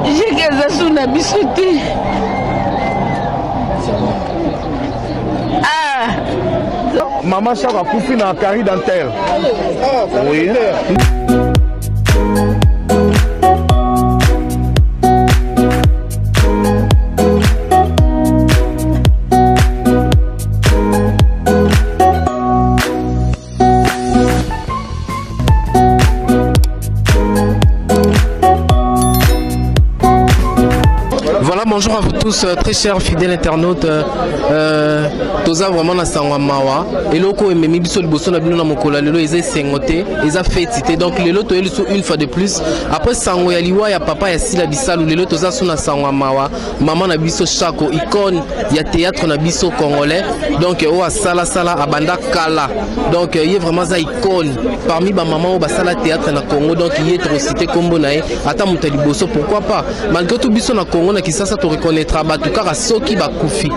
J'ai que ça na bisouti. Ah. Maman Chaka Koufi na carie dentaire. Ah, oui. Bonjour à vous tous, très chers fidèles internautes. Toza vraiment na sangwa mawa. Et loko ememi biso liboso na bino na mokola lelo eza sengote, eza fêtité. Donc lelo to eliso une fois de plus. Après sango ya liwa ya papa ya sila bisalu lelo toza so na sangwa mawa. Maman na biso Chako, icône ya théâtre na biso congolais. Donc o asala sala abanda kala. Donc il est vraiment za icône parmi ba maman o basala théâtre na Congo. Donc il est trop cité kombo na e ata muta liboso, pourquoi pas. Malgré tout biso na Congo na kisasa to reconnaîtra batu kaka soki bakufi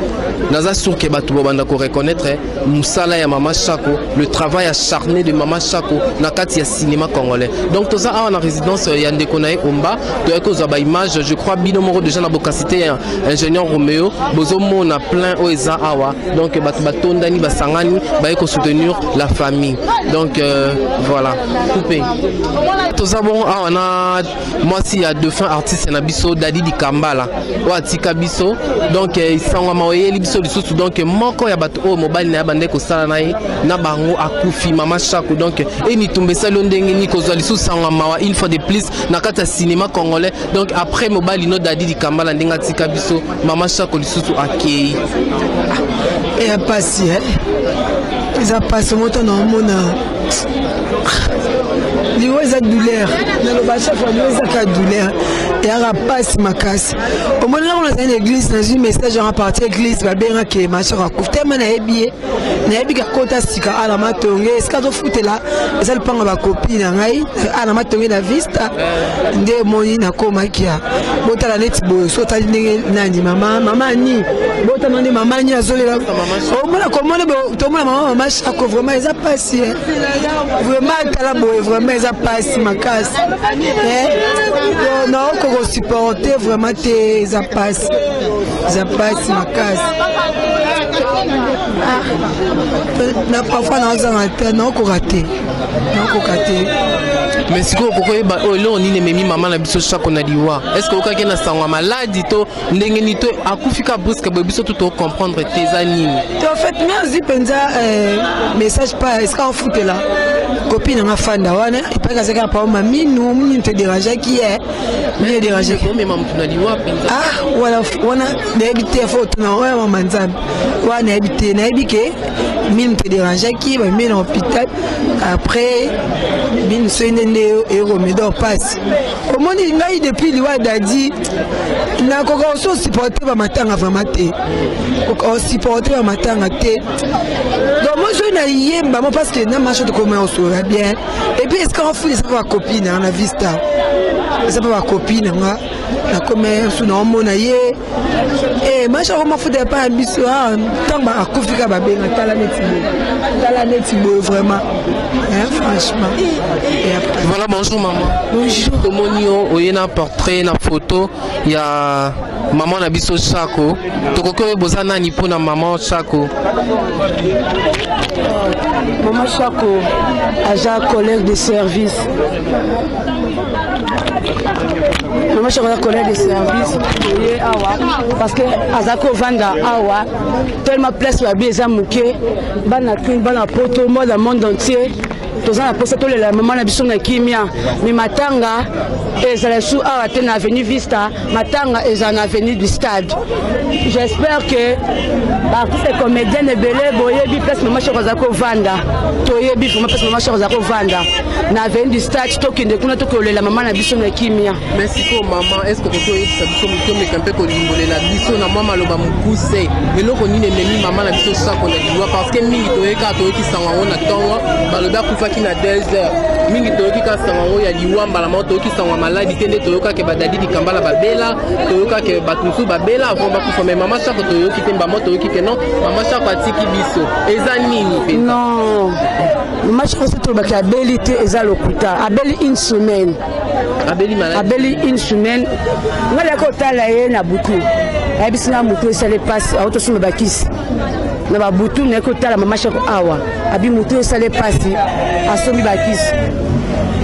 naza sûr que batu banda ko reconnaître musala ya Maman Chako, le travail acharné de Maman Chako na kati ya cinéma congolais. Donc toza awa na résidence ya ndeko na Omba to eko za ba image, je crois bino moko déjà na bokasité ingénieur Roméo bozo mona plein o eza awa. Donc batu batondani basangani ba eko soutenir la famille. Donc voilà, coupé toza bon awa na moi si ya deux fins artistes na biso Dadi di Kambala Watika biso. Donc isangwa maoyeli biso lisusu. Donc moko ya bato o mobile na bande ko sala nae na bango akufi Maman Chako. Donc eni tumbesa lo ndenge ni kozwa lisusu sangwa mawa une fois de plus na kata cinéma congolais. Donc après mobile no Dadi di Kambala ndenga tika biso Maman Chako lisusu akei et passi ça passe moto na mona liwa za douleur na lo ba chaque fois liwa za ka douleur et a passe makasi au moment là on a une église dans une message en partie église ba benga ke ma chaka kufte mana ebié na ebika kota sika ala matonge ska to fute là ça le panga ba copine ngai ala matonge na vista nde moni na koma kia bota la net bo so ta ndenge nani mama ni bota nani mama ni azolela au moment comment to Maman Chako vraiment ils a passé vraiment tala boy vraiment ils a passé makasi non qu'on supporter vraiment tes ils a passé makasi na parfois non qu'on raté mais si pourquoi on ni memi maman na biso Chako na liwa est-ce que okaki na sangwa maladie to ndenge ni to akufika brusque biso tout comprendre tes années en fait merci penza message pas est-ce qu'on fout là copine na fanda wana et pas que pas mami nous te déranger qui est mais déranger ko mais maman na liwa penza voilà wana na habiter faute na wa manzambe wana habiter na habike mine te déranger qui va mettre en hôpital après mine soine et remède passe au monde il ngai depuis liwa Dadi na ko so supporter ba matanga vraiment te ko supporter ba matanga te donc moi je na yemba moi parce que na marche de comment on sera bien et puis est-ce qu'on fout ça va copine on a vu ça ça va copine na comme sous na mona ye et marche on m'a foutu pas ambition tant ba akufika ba benga tala netibo vraiment franchement. Voilà, bonjour maman. Bonjour. Tomonio oyena portrait na photo ya maman na biso Chako. Tokoko bozana ni pona Maman Chako. Maman Chako agent collègue de service. Maman Chako collègue de service. Parce que Azako Vanda awa tellement place la bien zamuke bana kin bana poto dans le monde entier. Tous en poste la maman na biso na kimia mais matanga ezala sous awa na avenue Vista matanga ezana avenue du stade. J'espère que ba tous les comédiens de belé boyebi place Maman Chako Zako Vanda toyebi vraiment place Maman Chako Zako Vanda na avenue du stade tokende kuna tokolela maman na biso na kimia. Merci pour maman, est-ce que tu peux ça biso muto mais camper ko limbolela biso na mama loba mukuse eloko nini memi maman na biso Chako na diwa parce que mingi toyeka toyeki sangwa na tongo baloba kufa qui na 2 heures mingi toyoki ka sango ya liwamba la mo toyoki sango maladi tende toyoka ke badadi dikambala babela toyoka ke batunsu babela avant bakufa mais mama Chako toyoki te mbamo toyoki ke non mama Chako atiki biso eza nini pe non mama Chako se tolobaki abeli te eza lokuta abeli une semaine abeli une semaine ngali akotala ye na butu ayebisi nga mutu esali pasi aotosomba bakisi na babutu na ekotala mama Chako awa abi mutu esali pasi asombi bakisi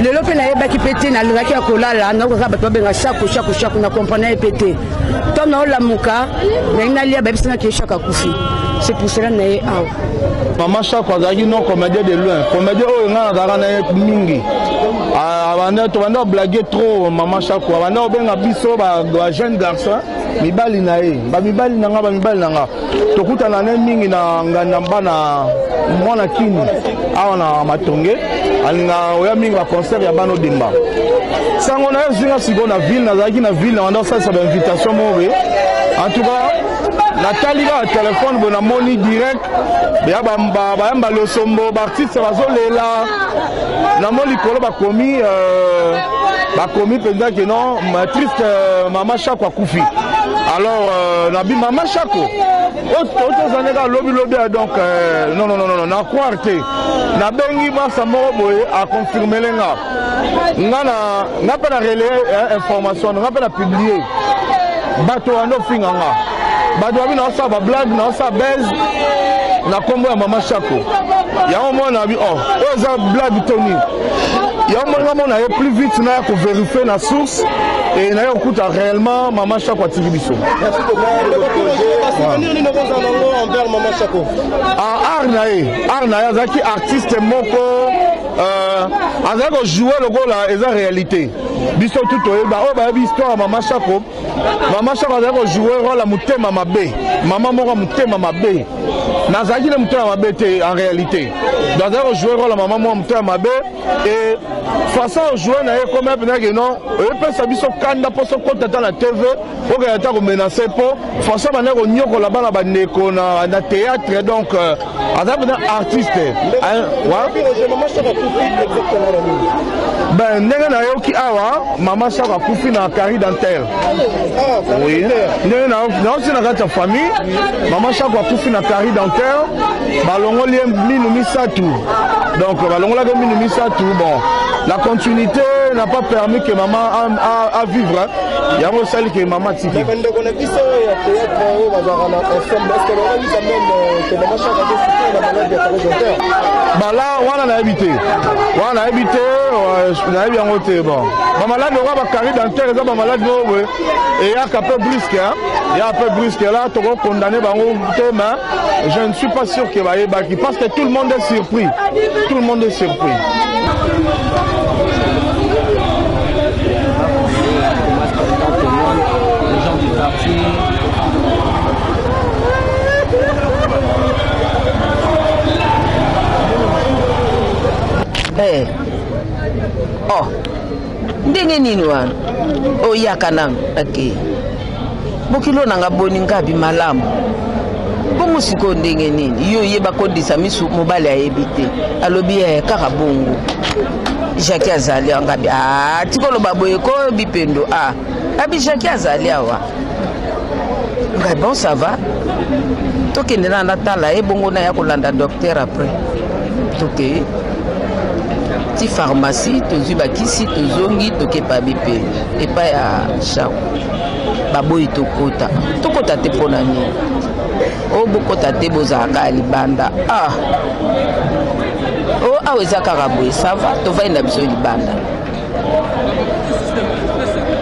lelo mpe nayebaki mpe te nalingaki ya kolala nakokaka bato babenga Chako na kompana ye mpe te ntango naolamuka nayi nalia bayebisi nga ke Chako akufi c'est pour cela naye awa mama Chako azalaki non comédien de loin comédien oyo nga nazalaka na ye mingi tobanda oblage trop mama Chako abanda obenga biso ba jeune garçon mibali na ye bamibali na nga tokutana ne mingi na ngandamba na mwana kini awa na matonge alinga oya mingi baconcert ya bana odemba sango na ye zinga sikoyo na ville nazalaki na ville na wanda osalisa bainvitation mobe en tout cas natali kaka telefone bo namoni direct bayamba losombo baartiste bazolela namo likolo bakomi mpenza ke non triste mama Chako akufi alors nabi mama Chako otozaneka lobi donc non na croire te nabengi mwasa moko boye aconfirmele nga mpe na relayer information nga mpe na publier bato wanda ofinga nga bato babi naosala bablague naosala base na kombo ya mama Chako yango mwana nabi oyo eza blague toni yango mwana mona ye plus vite na ya kovérifie na source et na ya kokuta réellement mama Chako atiki biso art na ye azalaki artiste moko azalaki kojoue lokola eza réalité biso tu toyeba oyo bayebi histoire ya mama Chako azalaki kojoue rôle ya motema mabe mama moko ya motema mabe nazalaki na motema mabe te en réalité donc azalaki kojoue rôle ya mama moko ya motema mabe et façon ojoue na ye comme ependaki non oyepesa biso kanda mpo sokota ta na tv okende ta komenase mpo façon bandaki konyokola bana bandeko na théâtre donc azalaki mpena artiste ben ndenge nayoki awa mama Chako akufi na carie dentaire ndenge naosi na kati ya famille mama Chako akufi na carie dentaire balongoli ye minu misatu donc balongolaki minu misatu bon la continuité n'a pas permis que maman a vivre yango osali ke mama tiki bala wana nayebi te nayebi yango te bon bamalade oyo bacarie dentaire eza bamalade oyo eyaka peu brusque là tokokondane bango te mais je ne suis pas sûr que bayebaki parce que tout le monde est surpris les gens du quartier. Hey. Oh. Ndenge nini wana? Oyaka nami. Okay. Bokilo nanga boni ngabi malamu. Bongo siko ndenge nini? Yo yeba kodisa misu mobali ayebite. Alobi kaka bongo. Jacques azali ngabi tikolo baboye ko bipendo abi Jacques azali awa. Ngabi bon ça va. Tokende na natala bongo na ya kolanda docteur après. Toke. Ti pharmacie tozu bakisi tozongi tokepa bipe epa ya Chako baboyi tokota te pona nini o bokota te bozalaka libanda o aweza kaka boye sava tovai na biso libanda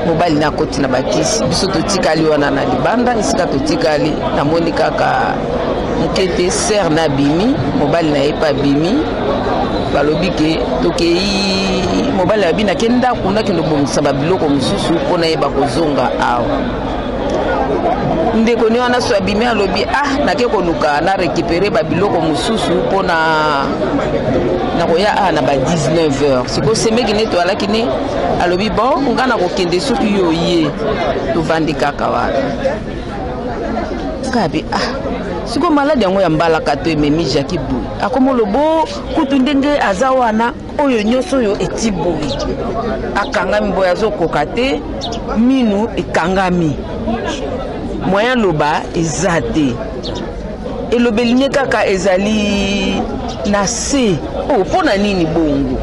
mobali na koti na bakisi biso totikali wana na libanda esika totikali namoni kaka mokete ser na bimi mobali na ye pa bimi balobi ke tokei mobali abi na kenda kuna kendo bongisa babiloko mosusu mpona yeba kozonga awa ndeko ni wana so abimi alobi nake koluka na récupérer babiloko mosusu mpona nakoya na ba 19h siko semeki ne toalaki ne alobi bon nga na kokende soki yo ye tovandi kaka wana kabi siko malade yango ya mbalaka to ememi Jackie boy akomolo bo kutu ndenge azawana oyo nyoso yo eti boy akangami boy azokoka te minu ekangami moyen loba ezate elobeli kaka ezali na se oh pona nini bongo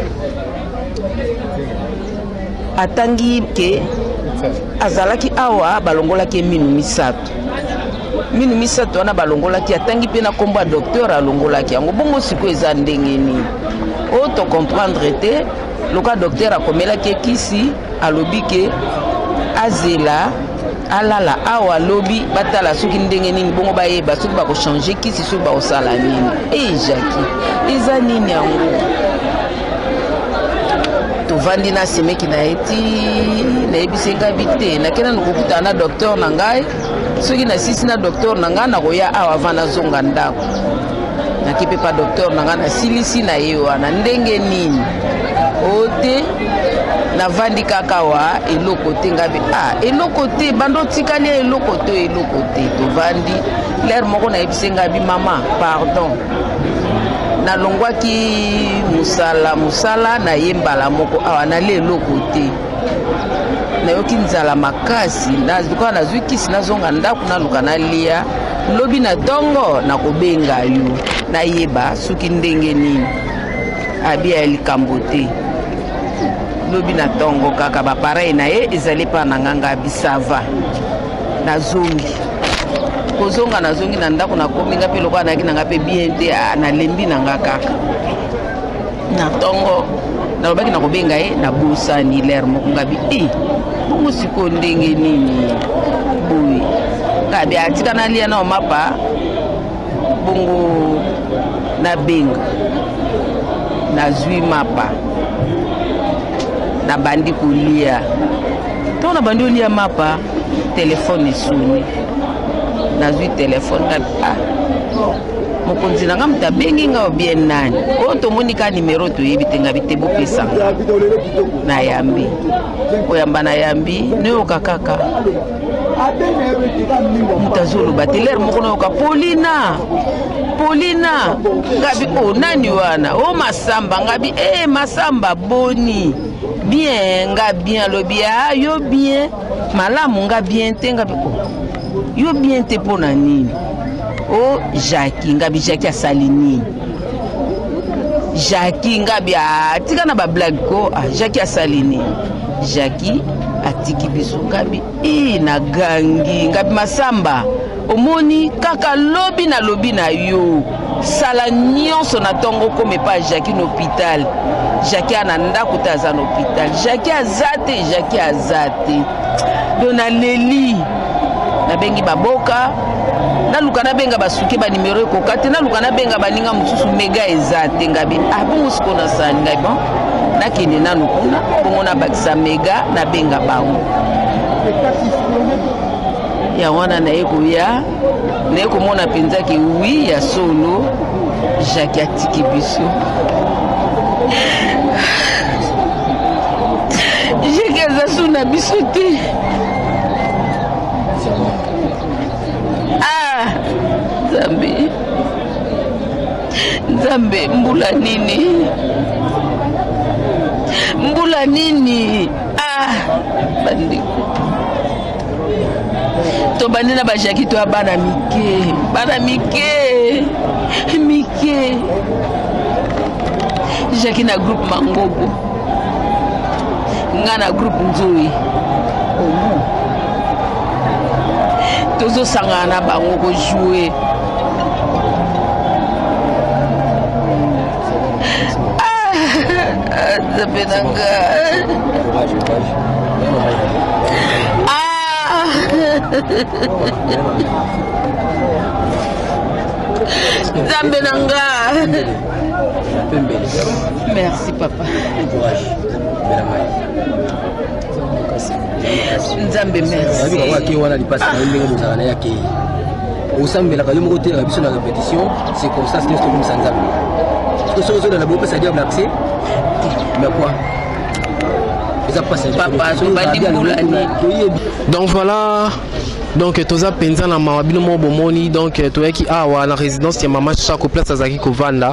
atangi ke azalaki awa balongolaki minu misato wana balongolaki atangi pe na komba docteur alongolaki yango bongo siko eza ndenge nini o to comprendre te loka docteur akomelaki kisi alobi ke azela alala awa lobi batala soki ndenge nini bongo bayeba soki bako changer kisi soki bako sala nini Jackie eza nini yango tovandi na semeki na eti na ebisenga bite nakena nokokuta na docteur na ngai soki na sisi na docteur na ngai nakoya awa vana zonga ndako nakipe pa docteur na ngai na silisi na ye wana ndenge nini ote na vandi kaka wa eloko te ngabi eloko te bando tikali eloko te tovandi l'air moko na ebisenga bi mama pardon na longwaki musala na yembala moko awa na le eloko te na yoki nzala makasi na zuka na zwikisi na zonga ndaku na luka na lia lobi na tongo na kobenga yo na yeba suki ndenge nini abia likambo te lobi na tongo kaka ba pareil na ye ezali pa na nganga bisava na zongi kozonga na zongi na ndako na kominga pe lokwa na kinanga pe bien te na lembi na nga kaka na tongo na lobaki na kobenga ye na bosani l'air moko ngabi bongo siko ndenge nini boy ngabi atika na lia na mapa bongo na benga na zui mapa na bandi kulia to na bandi olia mapa telefone esuni na zui telefone mokonzi nanga muta bengi nga bien nani o to monika numero to yebitenga bitebo pesa na yambi oyamba na yambi ne okakaka mutazolo bateler moko na oka Polina ngabi nani wana o masamba ngabi masamba boni bien nga bien lobi yo bien malamu nga bien te ngabi yo bien te pona nini o Jackie ngabi Jackie asalini Jackie ngabi atika na ba blague ko Jackie asalini Jackie atiki biso ngabi na gangi ngabi masamba omoni kaka lobi na yo sala nyonso na tongo kome pa Jackie na hôpital Jackie ananda kuta za na hôpital Jackie azate dona leli na bengi baboka na luka na benga basuki ba numero ko kate na luka na benga baninga mususu mega ezate ngabi bongo siko na sani ngabi bon nakende nanu kuna bongo na bakisa mega na benga bango ya wana na ekoya na ekomona penza ke wi ya solo Jackie atiki biso Jackie azasuna biso te Nzambe mbula nini bandiko to bandina ba Jackie to bana mike Jackie na groupe Mangobo nga na groupe Nzoi tozo sangana bango ko jouer zapenanga Zambenanga. Merci papa. Nzambe merci. Osambela ka yomo côté biso na répétition c'est comme ça ce que nous sanzam. Tout ce que la boue ça dire l'accès. Mais quoi? Donc voilà. Donc toza penza na mawabino mo bomoni donc toyaki awa na résidence ya mama Chako place azaki kovanda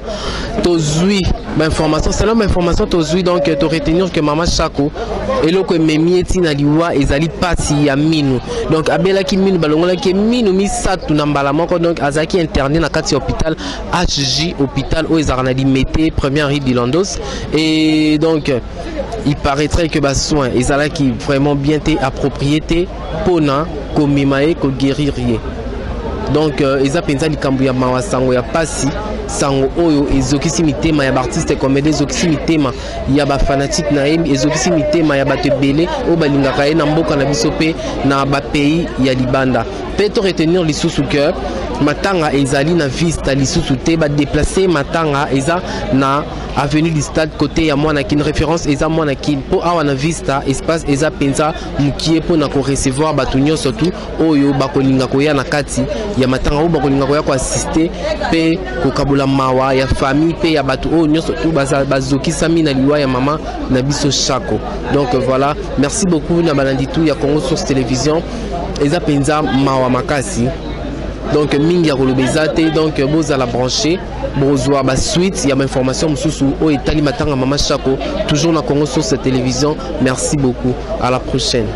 tozui ba information c'est l'homme information tozui donc to retenir que mama Chako eloko ememi eti na liwa ezali pasi ya minu donc abelaki minu balongola ki minu misatu na mbala moko donc azaki interné na kati hôpital HJ hôpital où ezara na limité première rue d'Ilandos et donc il paraîtrait que bas soin ezalaki vraiment bien té approprié pona komimae ko guérir. Donc eza penza likambo ya mawa sango ya pasi sango oyo ezokisi mitema ya artiste comédie ezokisi mitema ya ba fanatique na yemi ezokisi mitema ya bato belé o balingaka ye na mboka na biso pe na ba pays ya libanda. Peut retenir lisusu que matanga ezali na vista lisusu te ba déplacer matanga eza na avenue du stade côté ya mwana kin référence eza mwana kin po awa na vista espace eza penza mukie po na ko recevoir bato nyonso tout oyo bakolinga koya na kati ya matanga o bakolinga koya ko assister pe ko kabula mawa ya famille pe ya bato oyo nyonso tout bazokisa mina liwa ya mama na biso Chako. Donc voilà, merci beaucoup na balandi tout ya Congo Source Télévision eza penza mawa makasi. Donc mingi ya kolobezate donc boza la brancher bozwa ba suite ya information mususu o etali matanga mama Chako toujours na Congo Source Télévision. Merci beaucoup, à la prochaine.